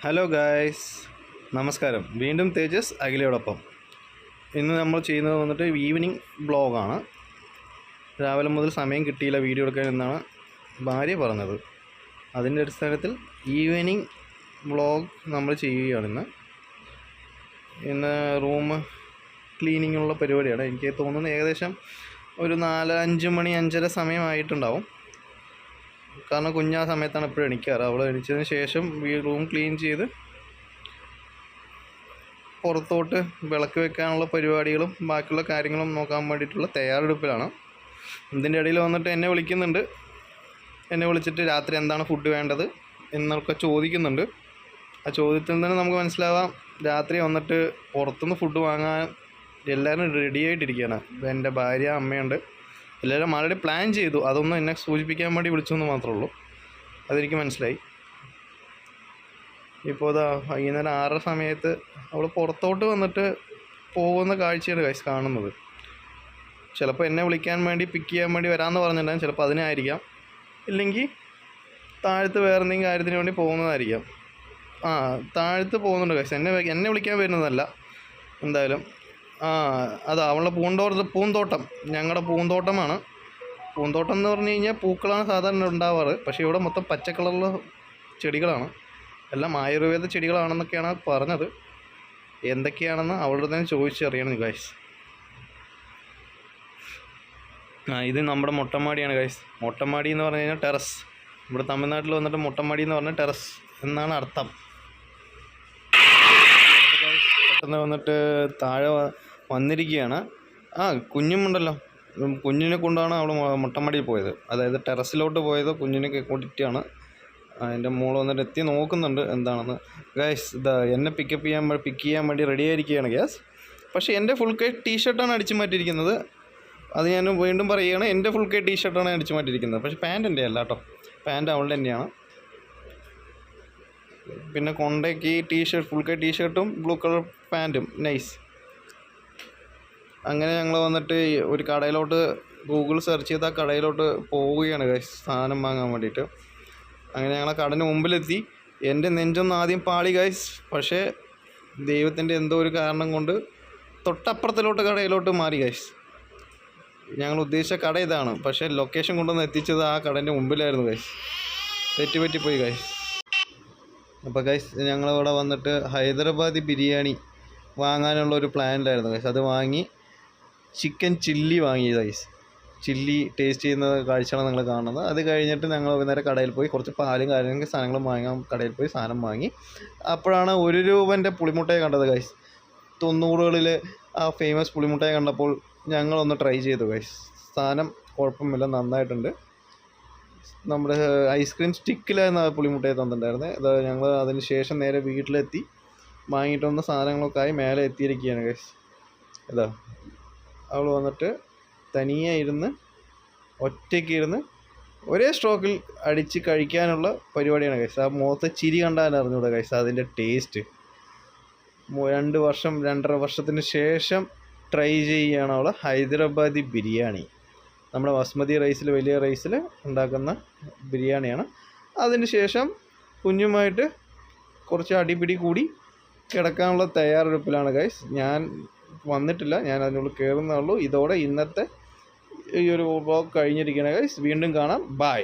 Hello guys, നമസ്കാരം. വീണ്ടും തേജസ് അഖിലയോടൊപ്പം. ഇന്ന് നമ്മൾ ചെയ്യുന്നത് വന്നിട്ട് ഈവനിങ് ബ്ലോഗാണ്. രാവിലെ മുതൽ സമയം കിട്ടിയില്ല വീഡിയോ എടുക്കാൻ എന്നാണ് ഭാര്യ പറഞ്ഞത്. അതിൻ്റെ അടിസ്ഥാനത്തിൽ ഈവനിങ് വ്ളോഗ് നമ്മൾ ചെയ്യുകയാണ്. ഇന്ന് റൂം ക്ലീനിങ്ങുള്ള പരിപാടിയാണ്. എനിക്ക് തോന്നുന്നത് ഏകദേശം ഒരു 4-5 മണി 5:30 സമയമായിട്ടുണ്ടാവും. കാരണം കുഞ്ഞാ സമയത്താണ് എപ്പോഴും എണീക്കാറ്. അവൾ എണീച്ചതിന് ശേഷം റൂം ക്ലീൻ ചെയ്ത് പുറത്തോട്ട് വിളക്ക് വെക്കാനുള്ള പരിപാടികളും ബാക്കിയുള്ള കാര്യങ്ങളും നോക്കാൻ വേണ്ടിയിട്ടുള്ള തയ്യാറെടുപ്പിലാണ്. ഇതിൻ്റെ ഇടയിൽ വന്നിട്ട് എന്നെ വിളിക്കുന്നുണ്ട്. എന്നെ വിളിച്ചിട്ട് രാത്രി എന്താണ് ഫുഡ് വേണ്ടത് എന്നൊക്കെ ചോദിക്കുന്നുണ്ട്. ആ ചോദ്യത്തിൽ തന്നെ നമുക്ക് മനസ്സിലാവാം രാത്രി വന്നിട്ട് പുറത്തുനിന്ന് ഫുഡ് വാങ്ങാൻ എല്ലാവരും റെഡി ആയിട്ടിരിക്കുകയാണ്. എൻ്റെ ഭാര്യ, അമ്മയുണ്ട്. എല്ലാവരും ആൾറെഡി പ്ലാൻ ചെയ്തു. അതൊന്നും എന്നെ സൂചിപ്പിക്കാൻ വേണ്ടി വിളിച്ചെന്ന് മാത്രമേ ഉള്ളൂ. അതെനിക്ക് മനസ്സിലായി. ഇപ്പോൾ ഇതാ വൈകുന്നേരം 6 സമയത്ത് അവൾ പുറത്തോട്ട് വന്നിട്ട് പോകുന്ന കാഴ്ചയാണ് ഗൈസ് കാണുന്നത്. ചിലപ്പോൾ എന്നെ വിളിക്കാൻ വേണ്ടി പിക്ക് ചെയ്യാൻ വേണ്ടി വരാമെന്ന് പറഞ്ഞിട്ടുണ്ടാകും. ചിലപ്പോൾ അതിനായിരിക്കാം, ഇല്ലെങ്കിൽ താഴത്ത് വേറെ എന്തെങ്കിലും കാര്യത്തിന് വേണ്ടി പോകുന്നതായിരിക്കാം. താഴത്ത് പോകുന്നുണ്ട് ഗൈസ്. എന്നെ വിളിക്കാൻ വരുന്നതല്ല എന്തായാലും. അത് അവളുടെ പൂന്തോട്ടം, ഞങ്ങളുടെ പൂന്തോട്ടമാണ്. പൂന്തോട്ടം എന്ന് പറഞ്ഞു കഴിഞ്ഞാൽ പൂക്കളാണ് സാധാരണ ഉണ്ടാവാറ്. പക്ഷേ ഇവിടെ മൊത്തം പച്ച കളറുള്ള ചെടികളാണ്. എല്ലാം ആയുർവേദ ചെടികളാണെന്നൊക്കെയാണ് പറഞ്ഞത്. എന്തൊക്കെയാണെന്ന് അവളുടെ തന്നെ ചോദിച്ചറിയണം ഗൈസ്. ഇത് നമ്മുടെ മൊട്ടമാടിയാണ് ഗൈസ്. മൊട്ടമാടി എന്ന് പറഞ്ഞു കഴിഞ്ഞാൽ ടെറസ്. ഇവിടെ തമിഴ്നാട്ടിൽ വന്നിട്ട് മൊട്ടമാടി എന്ന് പറഞ്ഞാൽ ടെറസ് എന്നാണ് അർത്ഥം. പെട്ടെന്ന് വന്നിട്ട് താഴെ വന്നിരിക്കുകയാണ്. കുഞ്ഞുമുണ്ടല്ലോ, കുഞ്ഞിനെ കൊണ്ടാണ് അവൾ മൊട്ടമാടിയിൽ പോയത്. അതായത് ടെറസിലോട്ട് പോയത് കുഞ്ഞിനെ കൂട്ടിയിട്ടാണ്. അതിൻ്റെ മോള് വന്നിട്ട് എത്തി നോക്കുന്നുണ്ട് എന്താണെന്ന്. ഗൈസ് ഇതാ എന്നെ പിക്ക് ചെയ്യാൻ വേണ്ടി റെഡി ആയിരിക്കുകയാണ് ഗ്യാസ്. പക്ഷേ എൻ്റെ ഫുൾ കൈ ടീഷർട്ടാണ് അടിച്ചു മാറ്റിയിരിക്കുന്നത്. അത് ഞാൻ വീണ്ടും പറയുകയാണ്, എൻ്റെ ഫുൾ കൈ ടീഷർട്ടാണ് അടിച്ചു മാറ്റിയിരിക്കുന്നത്. പക്ഷേ പാൻറ് എൻ്റെ അല്ല കേട്ടോ, പാൻറ് അവളുടെ തന്നെയാണ്. പിന്നെ കൊണ്ടേക്ക് ടീഷർട്ട്, ഫുൾ കൈ ടീഷർട്ടും ബ്ലൂ കളർ പാൻറ്റും നൈസ്. അങ്ങനെ ഞങ്ങൾ വന്നിട്ട് ഒരു കടയിലോട്ട് ഗൂഗിൾ സെർച്ച് ചെയ്ത് ആ കടയിലോട്ട് പോവുകയാണ് ഗൈസ്, സാധനം വാങ്ങാൻ വേണ്ടിയിട്ട്. അങ്ങനെ ഞങ്ങൾ ആ കടന് മുമ്പിലെത്തി. എൻ്റെ നെഞ്ചൊന്ന് ആദ്യം പാളി ഗൈസ്. പക്ഷേ ദൈവത്തിൻ്റെ എന്തോ ഒരു കാരണം കൊണ്ട് തൊട്ടപ്പുറത്തിലോട്ട് കടയിലോട്ട് മാറി ഗൈസ്. ഞങ്ങൾ ഉദ്ദേശിച്ച കട ഇതാണ്, പക്ഷേ ലൊക്കേഷൻ കൊണ്ടുവന്ന് എത്തിച്ചത് ആ കടൻ്റെ മുമ്പിലായിരുന്നു ഗൈസ്. തെറ്റുപറ്റിപ്പോയി ഗൈസ്. അപ്പോൾ ഗൈസ് ഞങ്ങളിവിടെ വന്നിട്ട് ഹൈദരാബാദി ബിരിയാണി വാങ്ങാനുള്ള ഒരു പ്ലാനിലായിരുന്നു ഗൈസ്. അത് വാങ്ങി ചിക്കൻ ചില്ലി വാങ്ങി ഗൈസ്. ചില്ലി ടേസ്റ്റ് ചെയ്യുന്ന കാഴ്ചയാണ് നിങ്ങൾ കാണുന്നത്. അത് കഴിഞ്ഞിട്ട് ഞങ്ങൾ നേരെ കടയിൽ പോയി കുറച്ച് പാലും കാര്യങ്ങളും സാധനങ്ങളും വാങ്ങാൻ കടയിൽ പോയി സാധനം വാങ്ങി. അപ്പോഴാണ് 1 രൂപൻ്റെ പുളിമുട്ടയെ കണ്ടത് ഗൈസ്. 90കളിൽ ആ ഫേമസ് പുളിമുട്ടയെ കണ്ടപ്പോൾ ഞങ്ങളൊന്ന് ട്രൈ ചെയ്തു ഗൈസ്. സാധനം കുഴപ്പമില്ല, നന്നായിട്ടുണ്ട്. നമ്മുടെ ഐസ്ക്രീം സ്റ്റിക്കിലായിരുന്നു ആ പുളിമുട്ടയെ തന്നിട്ടുണ്ടായിരുന്നത്. അത് ഞങ്ങൾ അതിന് ശേഷം നേരെ വീട്ടിലെത്തി വാങ്ങിയിട്ട് വന്ന സാധനങ്ങളൊക്കെ ആയി മേലെ എത്തിയിരിക്കുകയാണ് ഗൈസ്. ഇതാ അവൾ വന്നിട്ട് തനിയെ ഇരുന്ന് ഒറ്റയ്ക്ക് ഇരുന്ന് ഒരേ സ്ട്രോക്കിൽ അടിച്ച് കഴിക്കാനുള്ള പരിപാടിയാണ് ഗൈസ്. ആ മുഖത്തെ ചിരി കണ്ടാൽ അറിഞ്ഞൂടെ ഗൈസ് അതിൻ്റെ ടേസ്റ്റ്. 2-2.5 വർഷത്തിന് ശേഷം ട്രൈ ചെയ്യുകയാണ് അവൾ ഹൈദരാബാദി ബിരിയാണി. നമ്മുടെ ബസ്മതി റൈസിൽ, വലിയ റൈസിൽ ഉണ്ടാക്കുന്ന ബിരിയാണിയാണ്. അതിന് ശേഷം കുഞ്ഞുമായിട്ട് കുറച്ച് അടിപിടി കൂടി കിടക്കാനുള്ള തയ്യാറെടുപ്പിലാണ് ഗൈസ്. ഞാൻ വന്നിട്ടില്ല, ഞാൻ അതിനുള്ളിൽ കയറുന്നേ ഉള്ളൂ. ഇതോടെ ഇന്നത്തെ ഈ ഒരു വ്ളോഗ് കഴിഞ്ഞിരിക്കുകയാണ് ഗൈസ്. വീണ്ടും കാണാം. ബൈ.